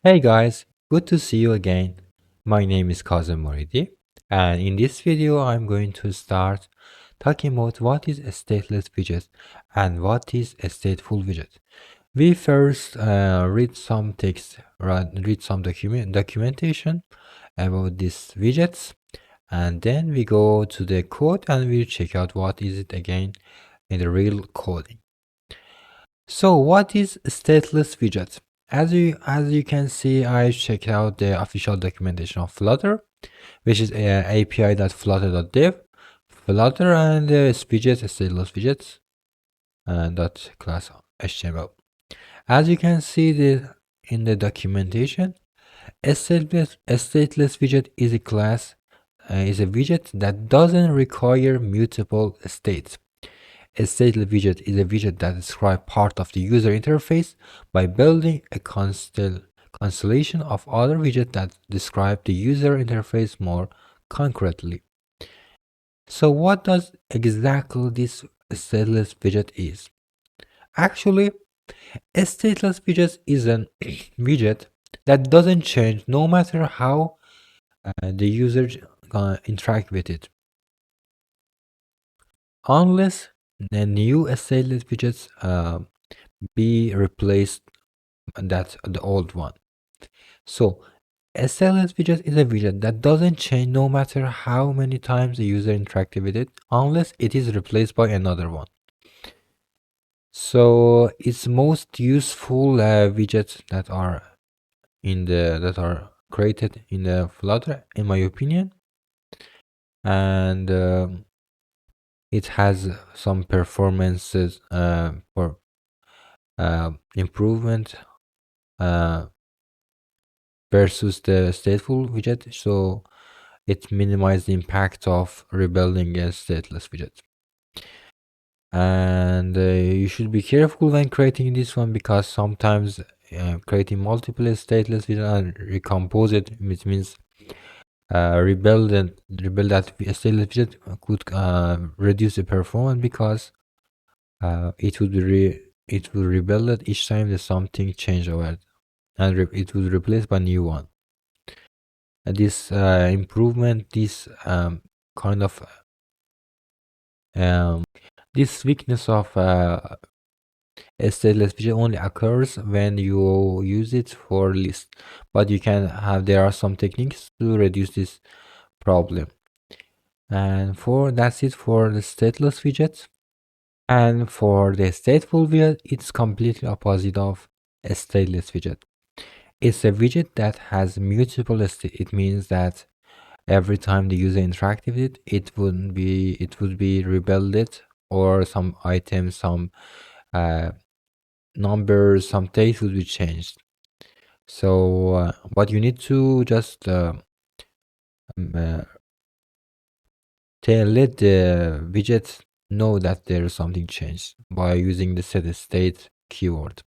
Hey guys, good to see you again. My name is Kazım Moridi, and in this video I'm going to start talking about what is a stateless widget and what is a stateful widget. We first read some text, read some documentation about these widgets, and then we go to the code and we check out what is it again in the real coding. So what is stateless widget? As you can see, I checked out the official documentation of Flutter, which is api.flutter.dev, Flutter and widget, stateless widgets, and dot class HTML. As you can see in the documentation, a stateless widget is a class, is a widget that doesn't require mutable states. A stateless widget is a widget that describes part of the user interface by building a constellation of other widgets that describe the user interface more concretely. So what does exactly this stateless widget is? Actually, a stateless widget is an widget that doesn't change no matter how the user interact with it, unless the new stateless widgets be replaced that the old one. So stateless widget is a widget that doesn't change no matter how many times the user interacts with it, unless it is replaced by another one. So its most useful widgets that are created in the Flutter, in my opinion, and it has some performances for improvement versus the stateful widget, so it minimizes the impact of rebuilding a stateless widget. And you should be careful when creating this one, because sometimes creating multiple stateless widget and recompose it, which means rebuild that stateless widget could reduce the performance, because it will rebuild it each time there's something changed over it, and it will replace by new one. This improvement, this kind of this weakness of a stateless widget only occurs when you use it for list, but there are some techniques to reduce this problem. And that's it for the stateless widget. And for the stateful widget, it's completely opposite of a stateless widget. It's a widget that has mutable state. It means that every time the user interacts with it, it would be rebuilded, or some items, some numbers, some text would be changed. So but you need to just let the widget know that there is something changed by using the set state keyword,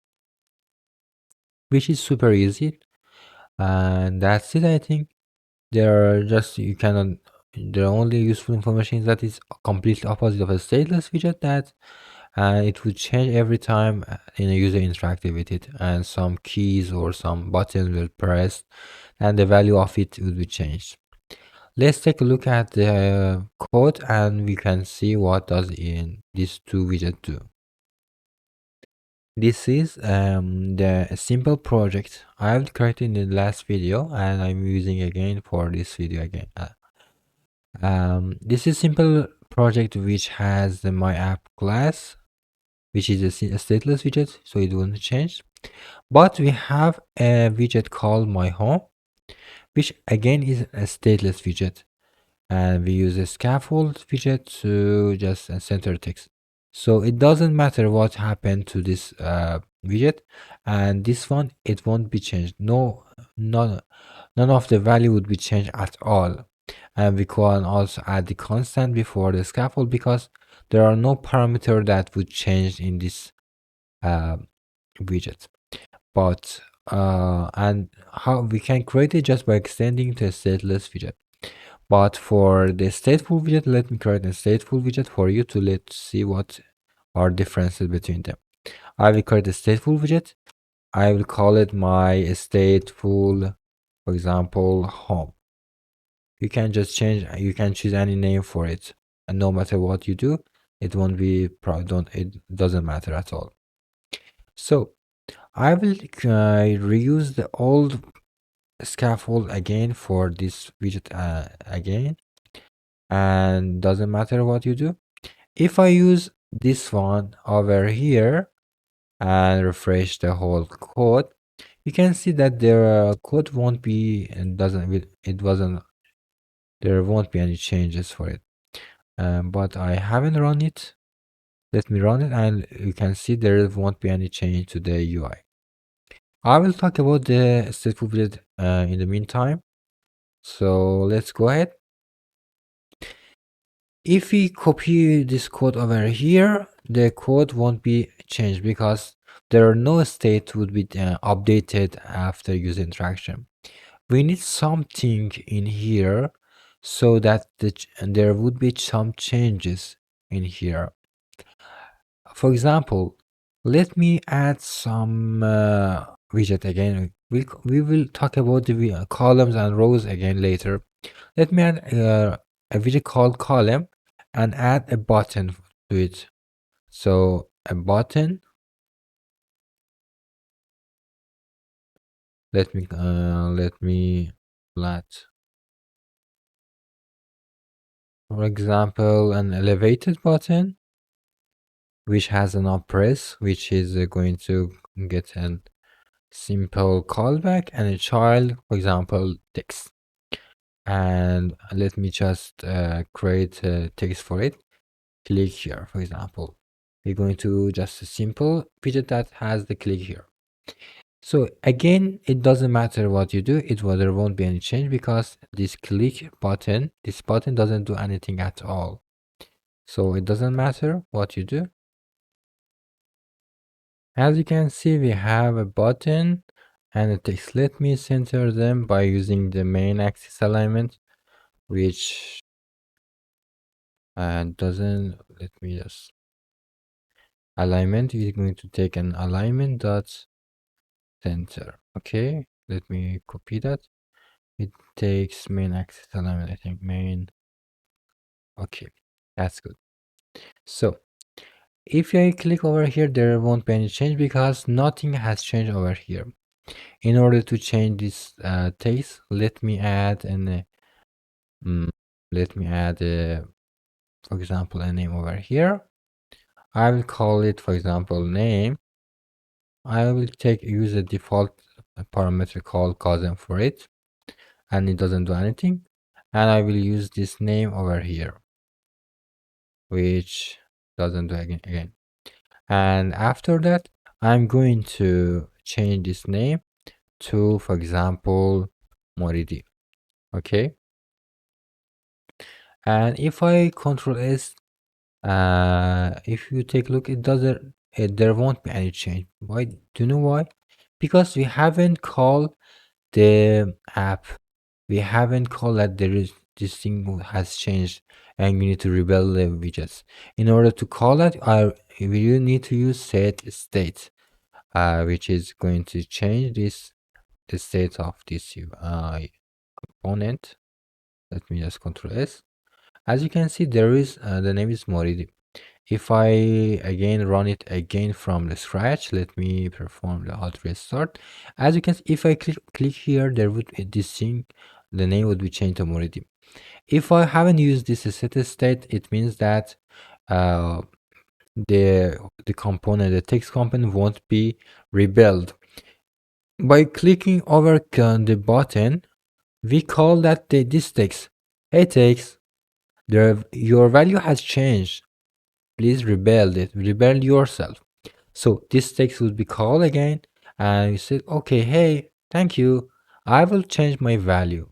which is super easy. And that's it. I think the only useful information is that it's completely opposite of a stateless widget, that it would change every time in a user interacted with it, and some keys or some buttons will press and the value of it will be changed. Let's take a look at the code and we can see what does in these two widgets do. This is the simple project I've created in the last video, and I'm using again for this video again. This is simple project which has the my app class, which is a stateless widget, so it won't change. But we have a widget called my home, which again is a stateless widget, and we use a scaffold widget to just center text. So it doesn't matter what happened to this widget, and this one, it won't be changed. None of the value would be changed at all. And we can also add the constant before the scaffold, because there are no parameter that would change in this widget. But and how we can create it just by extending to a stateless widget. But for the stateful widget, let me create a stateful widget for you to let's see what are differences between them. I will create a stateful widget. I will call it my stateful, for example, home. You can just change, you can choose any name for it, and no matter what you do, it won't be don't it doesn't matter at all. So I will reuse the old scaffold again for this widget again, and doesn't matter what you do. If I use this one over here and refresh the whole code, you can see that their code won't be and doesn't it wasn't there won't be any changes for it. But I haven't run it. Let me run it, and you can see there won't be any change to the UI. I will talk about the stateful widget in the meantime. So let's go ahead. If we copy this code over here, the code won't be changed because there are no state would be updated after user interaction. We need something in here so that there would be some changes in here. For example, let me add some widget again. We will talk about the columns and rows again later. Let me add a widget called column and add a button to it. So a button. Let me flat. For example, an elevated button which has an up press, which is going to get a simple callback, and a child, for example, text. And let me just create a text for it. Click here, for example. We're going to just a simple widget that has the click here. So again, it doesn't matter what you do, there won't be any change because this click button, this button doesn't do anything at all. So it doesn't matter what you do. As you can see, we have a button and a text. Let me center them by using the main axis alignment, which doesn't, let me just, alignment is going to take an alignment dot center. Okay, let me copy that. It takes main axis alignment, I think main. Okay, that's good. So if I click over here, there won't be any change because nothing has changed over here. In order to change this text, let me add for example, a name over here. I will call it, for example, name. I will use a default parameter called cousin for it, and it doesn't do anything. And I will use this name over here, which doesn't do again. And after that, I'm going to change this name to, for example, Moridi. Okay. And if I control S, if you take a look, there won't be any change. Why? Do you know why? Because we haven't called the app. We haven't called that this thing has changed and we need to rebuild the widgets. In order to call that, we need to use set state, which is going to change the state of this component. Let me just control S. As you can see, there is the name is Moridi. If I again run it again from the scratch, let me perform the hot restart. As you can see, if I click here, there would be this thing, the name would be changed to Moridi. If I haven't used this set state, it means that the component, the text component won't be rebuilt. By clicking over the button, we call that this text. Hey text, your value has changed. Please rebuild it. Rebuild yourself. So this text would be called again, and you said, okay, hey, thank you. I will change my value,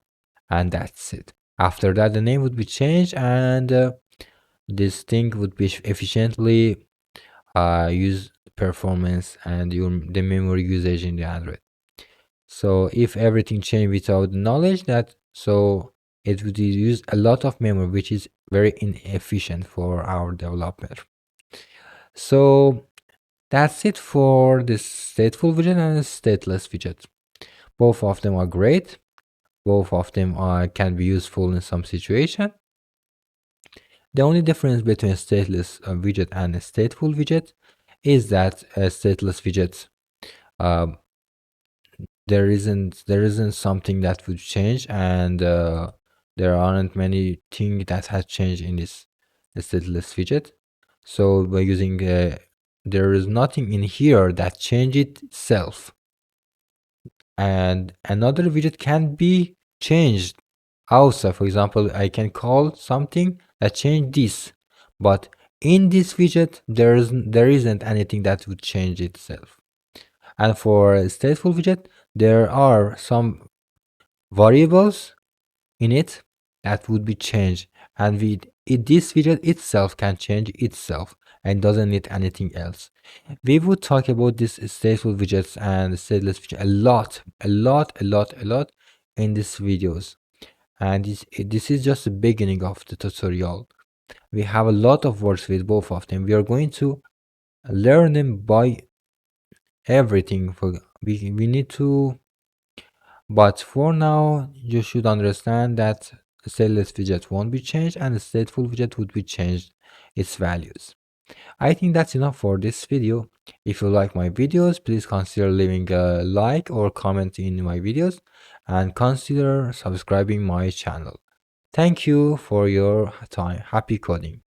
and that's it. After that, the name would be changed, and this thing would be efficiently use performance and the memory usage in the Android. So if everything changed without knowledge, it would use a lot of memory, which is very inefficient for our developer. So That's it for the stateful widget and the stateless widget. Both of them are great. Both of them can be useful in some situation. The only difference between a stateless widget and a stateful widget is that a stateless widget, um, there isn't something that would change, and there aren't many things that has changed in this stateless widget. So by using there is nothing in here that change itself, and another widget can be changed outside. For example, I can call something that change this, but in this widget there isn't anything that would change itself. And for a stateful widget, there are some variables in it that would be changed, and this widget itself can change itself and doesn't need anything else. We would talk about this stateful widgets and stateless widget a lot in these videos, and this is just the beginning of the tutorial. We have a lot of works with both of them. We are going to learn them by everything. We need to, but for now you should understand that the stateless widget won't be changed and the stateful widget would be changed its values. I think that's enough for this video. If you like my videos, please consider leaving a like or comment in my videos, and consider subscribing my channel. Thank you for your time. Happy coding.